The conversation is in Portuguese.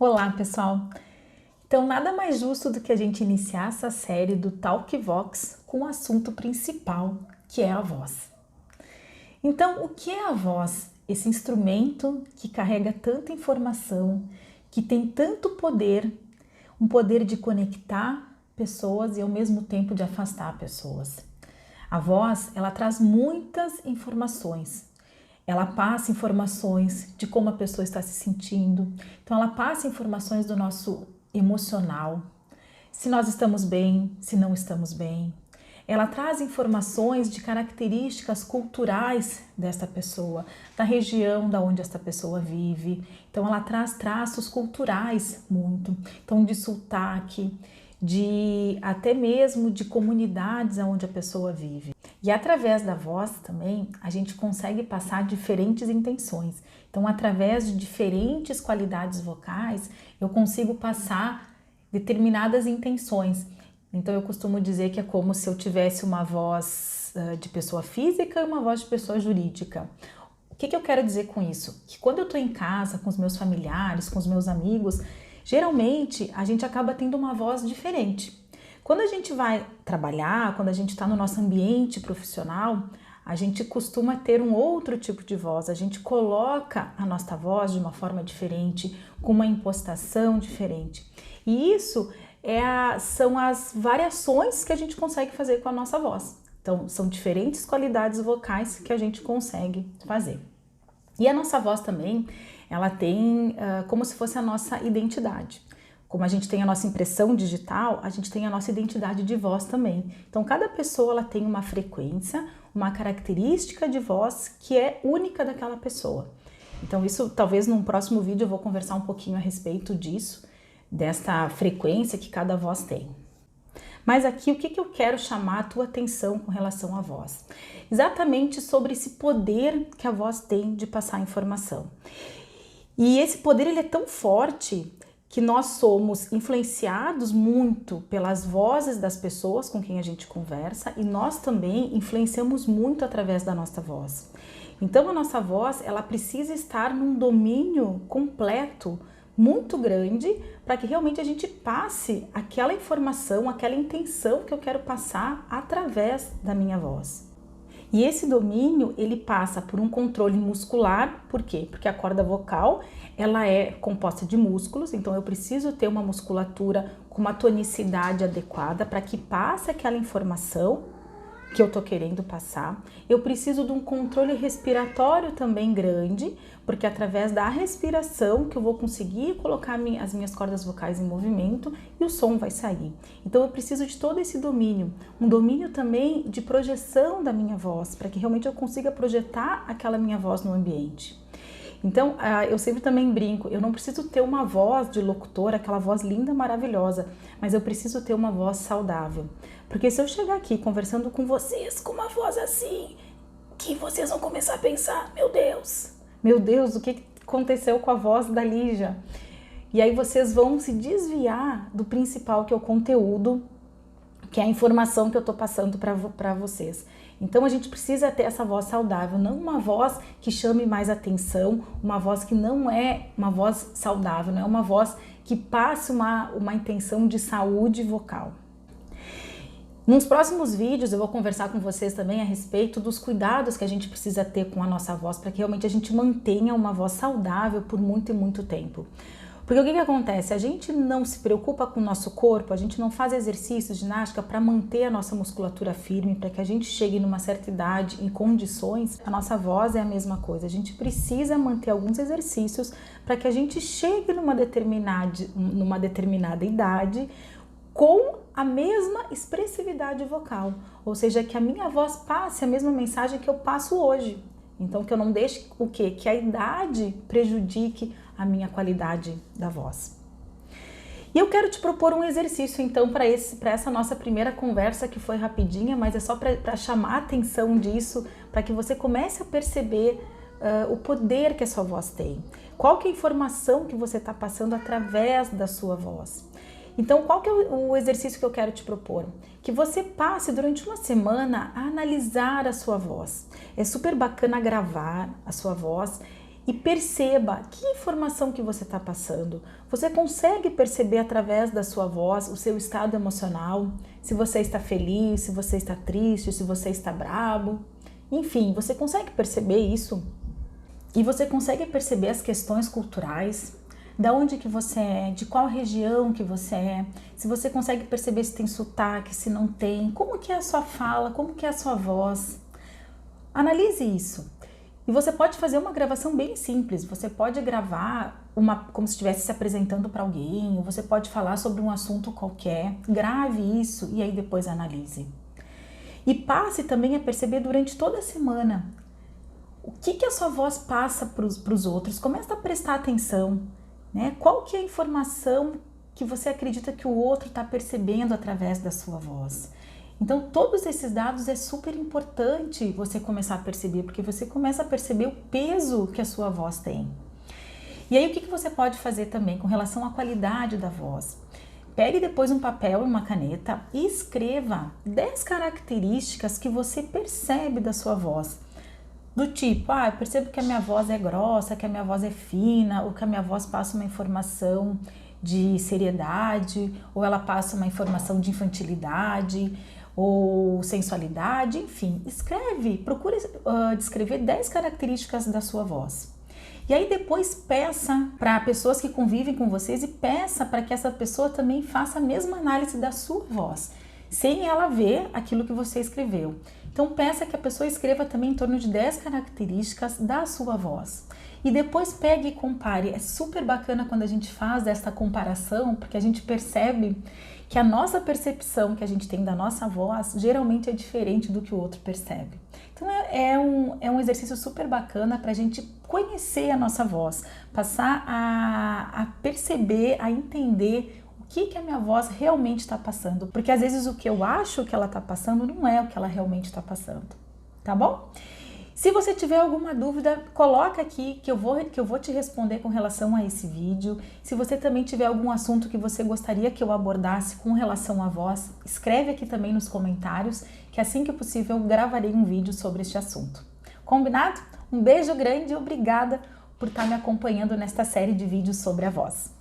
Olá, pessoal! Então, nada mais justo do que a gente iniciar essa série do TalkVox com o assunto principal, que é a voz. Então, o que é a voz? Esse instrumento que carrega tanta informação, que tem tanto poder, um poder de conectar pessoas e ao mesmo tempo de afastar pessoas. A voz, ela traz muitas informações. Ela passa informações de como a pessoa está se sentindo. Então, ela passa informações do nosso emocional, se nós estamos bem, se não estamos bem. Ela traz informações de características culturais desta pessoa, da região da onde esta pessoa vive. Então, ela traz traços culturais muito. Então, de sotaque, de até mesmo de comunidades onde a pessoa vive. E através da voz também a gente consegue passar diferentes intenções. Então, através de diferentes qualidades vocais, eu consigo passar determinadas intenções. Então, eu costumo dizer que é como se eu tivesse uma voz de pessoa física e uma voz de pessoa jurídica. O que eu quero dizer com isso? Que quando eu estou em casa com os meus familiares, com os meus amigos, geralmente a gente acaba tendo uma voz diferente. Quando a gente vai trabalhar, quando a gente está no nosso ambiente profissional, a gente costuma ter um outro tipo de voz, a gente coloca a nossa voz de uma forma diferente, com uma impostação diferente. E isso são as variações que a gente consegue fazer com a nossa voz. Então, são diferentes qualidades vocais que a gente consegue fazer. E a nossa voz também, ela tem como se fosse a nossa identidade. Como a gente tem a nossa impressão digital, a gente tem a nossa identidade de voz também. Então, cada pessoa ela tem uma frequência, uma característica de voz que é única daquela pessoa. Então, isso talvez num próximo vídeo eu vou conversar um pouquinho a respeito disso, desta frequência que cada voz tem. Mas aqui, o que eu quero chamar a tua atenção com relação à voz? Exatamente sobre esse poder que a voz tem de passar informação. E esse poder ele é tão forte que nós somos influenciados muito pelas vozes das pessoas com quem a gente conversa e nós também influenciamos muito através da nossa voz. Então a nossa voz, ela precisa estar num domínio completo, muito grande, para que realmente a gente passe aquela informação, aquela intenção que eu quero passar através da minha voz. E esse domínio, ele passa por um controle muscular, por quê? Porque a corda vocal, ela é composta de músculos, então eu preciso ter uma musculatura com uma tonicidade adequada para que passe aquela informação que eu tô querendo passar. Eu preciso de um controle respiratório também grande, porque através da respiração que eu vou conseguir colocar as minhas cordas vocais em movimento e o som vai sair. Então eu preciso de todo esse domínio, um domínio também de projeção da minha voz, para que realmente eu consiga projetar aquela minha voz no ambiente. Então, eu sempre também brinco, eu não preciso ter uma voz de locutor, aquela voz linda, maravilhosa, mas eu preciso ter uma voz saudável. Porque se eu chegar aqui conversando com vocês com uma voz assim, que vocês vão começar a pensar, meu Deus, o que aconteceu com a voz da Lígia? E aí vocês vão se desviar do principal, que é o conteúdo, que é a informação que eu tô passando para vocês. Então a gente precisa ter essa voz saudável, não uma voz que chame mais atenção, uma voz que não é uma voz saudável, não é uma voz que passe uma intenção de saúde vocal. Nos próximos vídeos eu vou conversar com vocês também a respeito dos cuidados que a gente precisa ter com a nossa voz para que realmente a gente mantenha uma voz saudável por muito e muito tempo. Porque o que acontece? A gente não se preocupa com o nosso corpo, a gente não faz exercícios, ginástica para manter a nossa musculatura firme, para que a gente chegue numa certa idade, em condições, a nossa voz é a mesma coisa. A gente precisa manter alguns exercícios para que a gente chegue numa determinada idade com a mesma expressividade vocal, ou seja, que a minha voz passe a mesma mensagem que eu passo hoje. Então, que eu não deixe o quê? Que a idade prejudique a minha qualidade da voz. E eu quero te propor um exercício, então, para essa nossa primeira conversa, que foi rapidinha, mas é só para chamar a atenção disso, para que você comece a perceber o poder que a sua voz tem. Qual que é a informação que você está passando através da sua voz? Então, qual que é o exercício que eu quero te propor? Que você passe durante uma semana a analisar a sua voz. É super bacana gravar a sua voz e perceba que informação que você está passando. Você consegue perceber através da sua voz o seu estado emocional, se você está feliz, se você está triste, se você está bravo. Enfim, você consegue perceber isso? E você consegue perceber as questões culturais, da onde que você é, de qual região que você é, se você consegue perceber se tem sotaque, se não tem, como que é a sua fala, como que é a sua voz. Analise isso. E você pode fazer uma gravação bem simples, você pode gravar como se estivesse se apresentando para alguém, ou você pode falar sobre um assunto qualquer, grave isso e aí depois analise. E passe também a perceber durante toda a semana o que a sua voz passa para os outros, começa a prestar atenção, né? Qual que é a informação que você acredita que o outro está percebendo através da sua voz. Então, todos esses dados é super importante você começar a perceber, porque você começa a perceber o peso que a sua voz tem. E aí, o que você pode fazer também com relação à qualidade da voz? Pegue depois um papel e uma caneta e escreva 10 características que você percebe da sua voz. Do tipo, eu percebo que a minha voz é grossa, que a minha voz é fina, ou que a minha voz passa uma informação de seriedade, ou ela passa uma informação de infantilidade, ou sensualidade, enfim. Procure descrever 10 características da sua voz. E aí depois peça para pessoas que convivem com vocês e peça para que essa pessoa também faça a mesma análise da sua voz, sem ela ver aquilo que você escreveu. Então peça que a pessoa escreva também em torno de 10 características da sua voz. E depois pegue e compare. É super bacana quando a gente faz esta comparação, porque a gente percebe que a nossa percepção que a gente tem da nossa voz geralmente é diferente do que o outro percebe. Então é um exercício super bacana para a gente conhecer a nossa voz, passar a perceber, a entender o que a minha voz realmente está passando, porque às vezes o que eu acho que ela está passando não é o que ela realmente está passando, tá bom? Se você tiver alguma dúvida, coloca aqui que eu vou te responder com relação a esse vídeo. Se você também tiver algum assunto que você gostaria que eu abordasse com relação à voz, escreve aqui também nos comentários, que assim que possível eu gravarei um vídeo sobre este assunto. Combinado? Um beijo grande e obrigada por estar me acompanhando nesta série de vídeos sobre a voz.